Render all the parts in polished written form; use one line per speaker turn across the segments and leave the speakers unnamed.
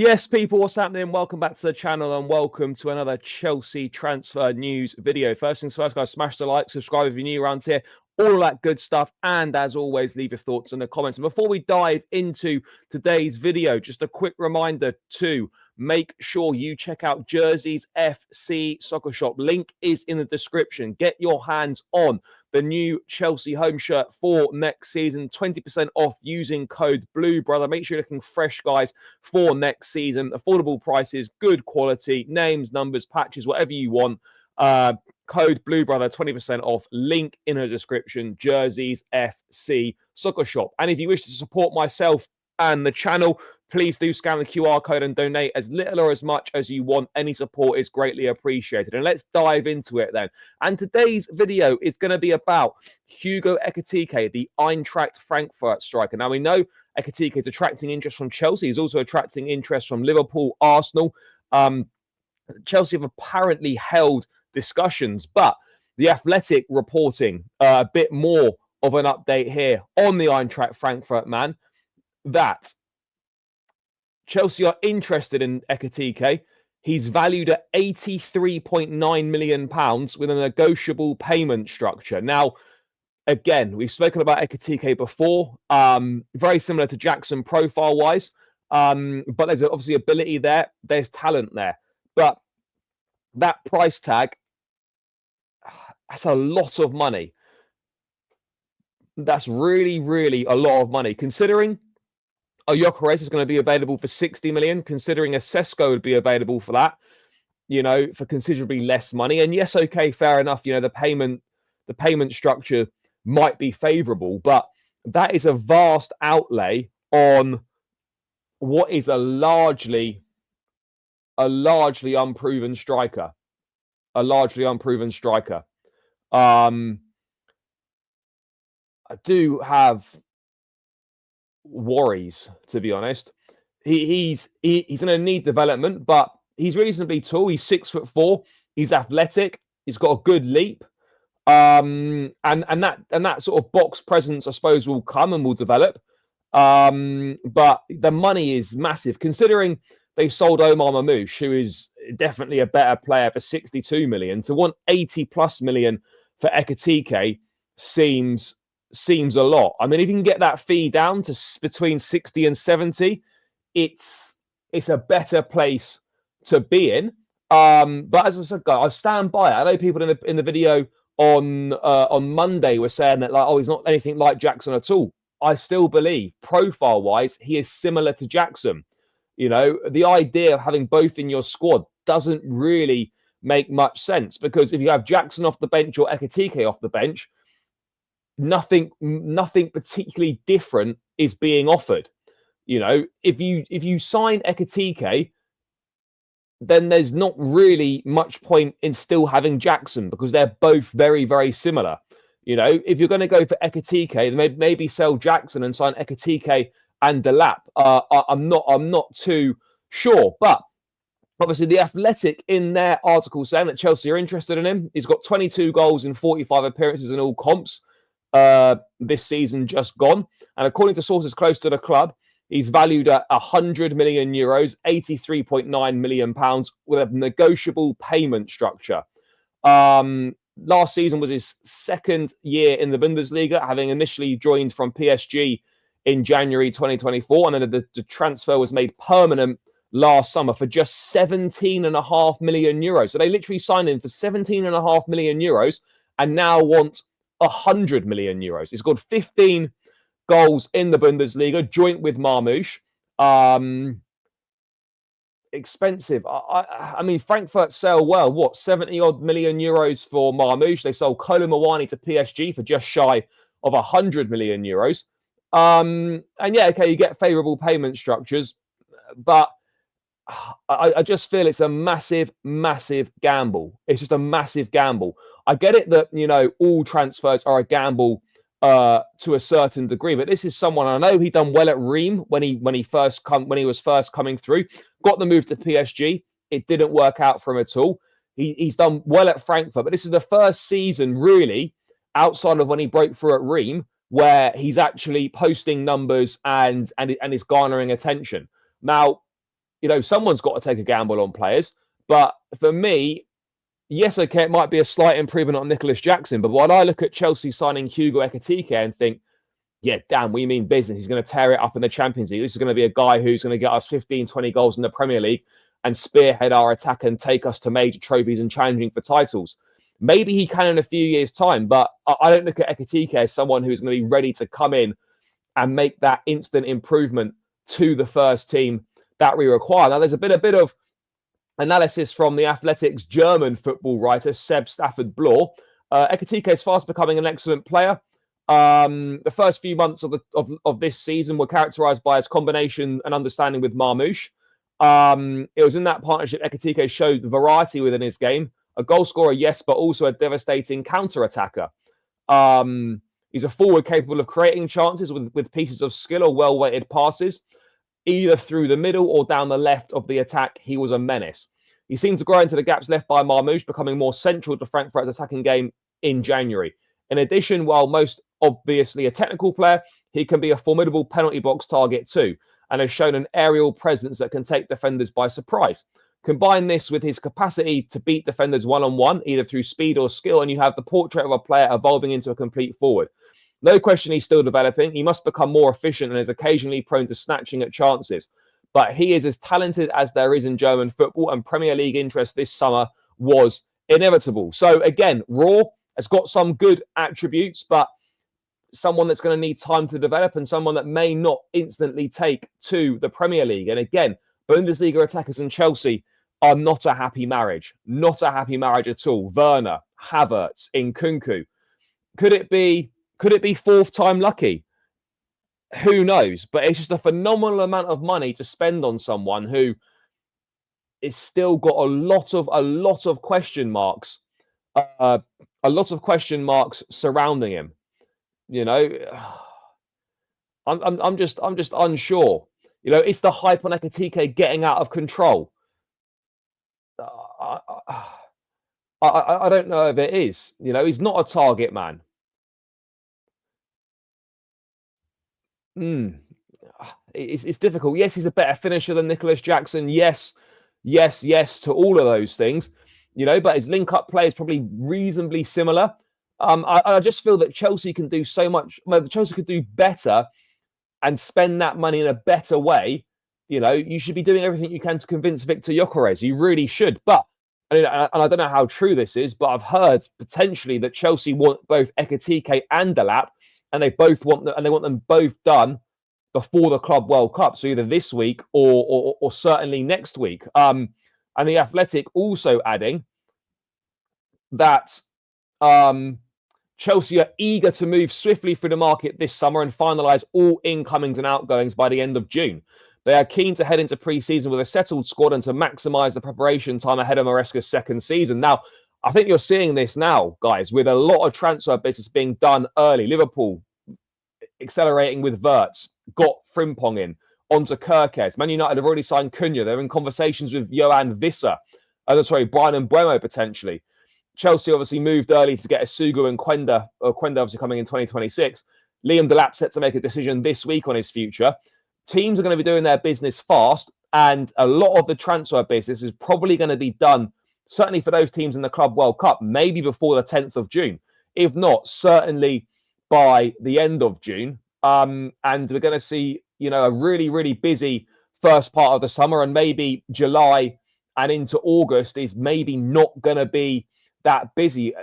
Yes, people, what's happening? Welcome back to the channel and welcome to another Chelsea transfer news video. First things first, guys, smash the like, subscribe if you're new around here, all that good stuff. And as always, leave your thoughts in the comments. And before we dive into today's video, just a quick reminder to make sure you check out Jersey's FC Soccer Shop. Link is in the description. Get your hands on the new Chelsea home shirt for next season. 20% off using code BLUEBROTHER. Make sure you're looking fresh, guys, for next season. Affordable prices, good quality, names, numbers, patches, whatever you want. Code BLUEBROTHER, 20% off. Link in the description. Jersey's FC Soccer Shop. And if you wish to support myself and the channel, please do scan the QR code and donate as little or as much as you want. Any support is greatly appreciated. And let's dive into it then. And today's video is going to be about Hugo Ekitike, the Eintracht Frankfurt striker. Now, we know Ekitike is attracting interest from Chelsea. He's also attracting interest from Liverpool, Arsenal. Chelsea have apparently held discussions, but the Athletic reporting a bit more of an update here on the Eintracht Frankfurt man, that Chelsea are interested in Ekitike. He's valued at £83.9 million with a negotiable payment structure. Now, again, we've spoken about Ekitike before, very similar to Jackson profile-wise, but there's obviously ability there. There's talent there. But that price tag, that's a lot of money. That's really, really a lot of money, considering Gyökeres is going to be available for 60 million, considering a Sesko would be available for that, you know, for considerably less money. And yes, okay, fair enough. You know, the payment structure might be favorable, but that is a vast outlay on what is a largely unproven striker. I do have worries, to be honest. He's going to need development, but he's reasonably tall. He's 6'4". He's athletic. He's got a good leap. And that sort of box presence, I suppose, will come and will develop. But the money is massive, considering they sold Omar Mamouche, who is definitely a better player, for 62 million. To want 80+ million for Ekitike seems a lot. I mean, if you can get that fee down to between 60 and 70, it's a better place to be in. But as I said, guys, I stand by it. I know people in the video on Monday were saying that, like, oh, he's not anything like Jackson at all. I still believe, profile-wise, he is similar to Jackson. You know, the idea of having both in your squad doesn't really make much sense, because if you have Jackson off the bench or Ekitike off the bench, nothing particularly different is being offered. You know, if you sign Ekitike, then there's not really much point in still having Jackson, because they're both very, very similar. You know, if you're going to go for Ekitike, then maybe sell Jackson and sign Ekitike and Delap. I'm not too sure, but obviously the Athletic in their article saying that Chelsea are interested in him. He's got 22 goals in 45 appearances in all comps this season just gone, and according to sources close to the club, he's valued at 100 million euros, 83.9 million pounds, with a negotiable payment structure. Last season was his second year in the Bundesliga, having initially joined from PSG in January 2024, and then the transfer was made permanent last summer for just 17.5 million euros. So they literally signed him for 17.5 million euros and now want 100 million euros. He's scored 15 goals in the Bundesliga, joint with Marmouche. Expensive. I mean, Frankfurt sell well. What, 70-odd million euros for Marmouche? They sold Kolo Muani to PSG for just shy of 100 million euros. And yeah, okay, you get favourable payment structures, but I just feel it's a massive, massive gamble. It's just a massive gamble. I get it that, you know, all transfers are a gamble to a certain degree, but this is someone, I know he done well at Reims when he was first coming through, got the move to PSG. It didn't work out for him at all. He's done well at Frankfurt, but this is the first season really, outside of when he broke through at Reims, where he's actually posting numbers and is garnering attention. Now, someone's got to take a gamble on players. But for me, yes, okay, it might be a slight improvement on Nicholas Jackson. But when I look at Chelsea signing Hugo Ekitike and think, yeah, damn, we mean business. He's going to tear it up in the Champions League. This is going to be a guy who's going to get us 15, 20 goals in the Premier League and spearhead our attack and take us to major trophies and challenging for titles. Maybe he can in a few years' time, but I don't look at Ekitike as someone who's going to be ready to come in and make that instant improvement to the first team that we require. Now, there's a bit of analysis from the Athletic's German football writer, Seb Stafford-Bloor. Ekitike is fast becoming an excellent player. The first few months of this season were characterized by his combination and understanding with Marmoush. It was in that partnership Ekitike showed variety within his game. A goal scorer, yes, but also a devastating counter-attacker. He's a forward capable of creating chances with pieces of skill or well-weighted passes. Either through the middle or down the left of the attack, he was a menace. He seemed to grow into the gaps left by Marmoush, becoming more central to Frankfurt's attacking game in January. In addition, while most obviously a technical player, he can be a formidable penalty box target too, and has shown an aerial presence that can take defenders by surprise. Combine this with his capacity to beat defenders one-on-one, either through speed or skill, and you have the portrait of a player evolving into a complete forward. No question he's still developing. He must become more efficient and is occasionally prone to snatching at chances. But he is as talented as there is in German football, and Premier League interest this summer was inevitable. So again, Raw has got some good attributes, but someone that's going to need time to develop and someone that may not instantly take to the Premier League. And again, Bundesliga attackers and Chelsea are not a happy marriage. Not a happy marriage at all. Werner, Havertz, Nkunku. Could it be fourth time lucky? Who knows? But it's just a phenomenal amount of money to spend on someone who is still got a lot of question marks, a lot of question marks surrounding him. I'm just unsure. It's the hype on Ekitike getting out of control. I don't know if it is. He's not a target man. It's difficult. Yes, he's a better finisher than Nicholas Jackson. Yes to all of those things. But his link-up play is probably reasonably similar. I just feel that Chelsea can do so much. Chelsea could do better and spend that money in a better way. You should be doing everything you can to convince Victor Gyökeres. You really should. But and I don't know how true this is, but I've heard potentially that Chelsea want both Ekitike and Delap, and they want them both done before the Club World Cup. So either this week or certainly next week. And the Athletic also adding that Chelsea are eager to move swiftly through the market this summer and finalise all incomings and outgoings by the end of June. They are keen to head into pre-season with a settled squad and to maximise the preparation time ahead of Maresca's second season. Now, I think you're seeing this now, guys, with a lot of transfer business being done early. Liverpool accelerating with Wirtz, got Frimpong in, onto Kirkes. Man United have already signed Cunha. They're in conversations with Johan Visser. Brian Mbeumo potentially. Chelsea obviously moved early to get Isugu and Quenda obviously coming in 2026. Liam Delap set to make a decision this week on his future. Teams are going to be doing their business fast, and a lot of the transfer business is probably going to be done, certainly for those teams in the Club World Cup, maybe before the 10th of June. If not, certainly by the end of June. And we're going to see, a really, really busy first part of the summer, and maybe July and into August is maybe not going to be that busy.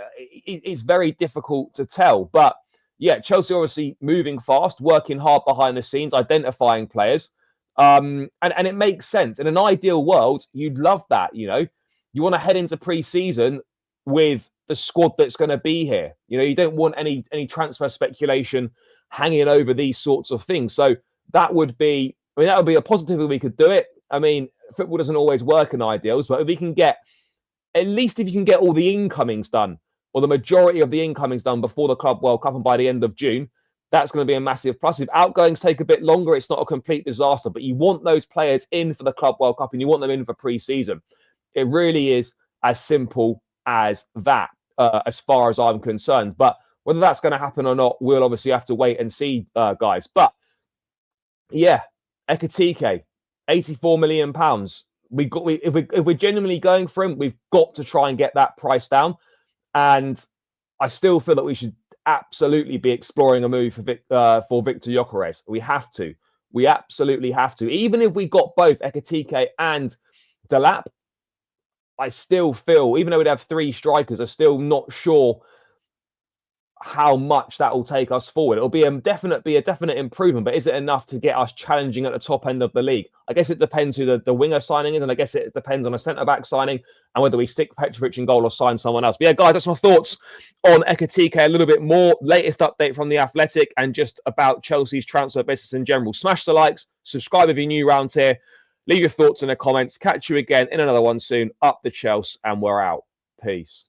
It's very difficult to tell. But yeah, Chelsea obviously moving fast, working hard behind the scenes, identifying players. And it makes sense. In an ideal world, you'd love that, You want to head into pre-season with the squad that's going to be here. You don't want any transfer speculation hanging over these sorts of things. So that would be a positive if we could do it. Football doesn't always work in ideals, but if you can get all the incomings done, or the majority of the incomings done before the Club World Cup and by the end of June, that's going to be a massive plus. If outgoings take a bit longer, it's not a complete disaster, but you want those players in for the Club World Cup and you want them in for pre-season. It really is as simple as that, as far as I'm concerned. But whether that's going to happen or not, we'll obviously have to wait and see, guys. But yeah, Ekitike, £84 million. If we're genuinely going for him, we've got to try and get that price down. And I still feel that we should absolutely be exploring a move for Victor Gyökeres. We have to. We absolutely have to. Even if we got both Ekitike and Delap, I still feel, even though we'd have 3 strikers, I'm still not sure how much that will take us forward. It'll be a definite improvement, but is it enough to get us challenging at the top end of the league? I guess it depends who the winger signing is, and I guess it depends on a centre-back signing and whether we stick Petrovic in goal or sign someone else. But yeah, guys, that's my thoughts on Ekitike. A little bit more latest update from The Athletic and just about Chelsea's transfer business in general. Smash the likes, subscribe if you're new around here, leave your thoughts in the comments. Catch you again in another one soon. Up the Chelsea, and we're out. Peace.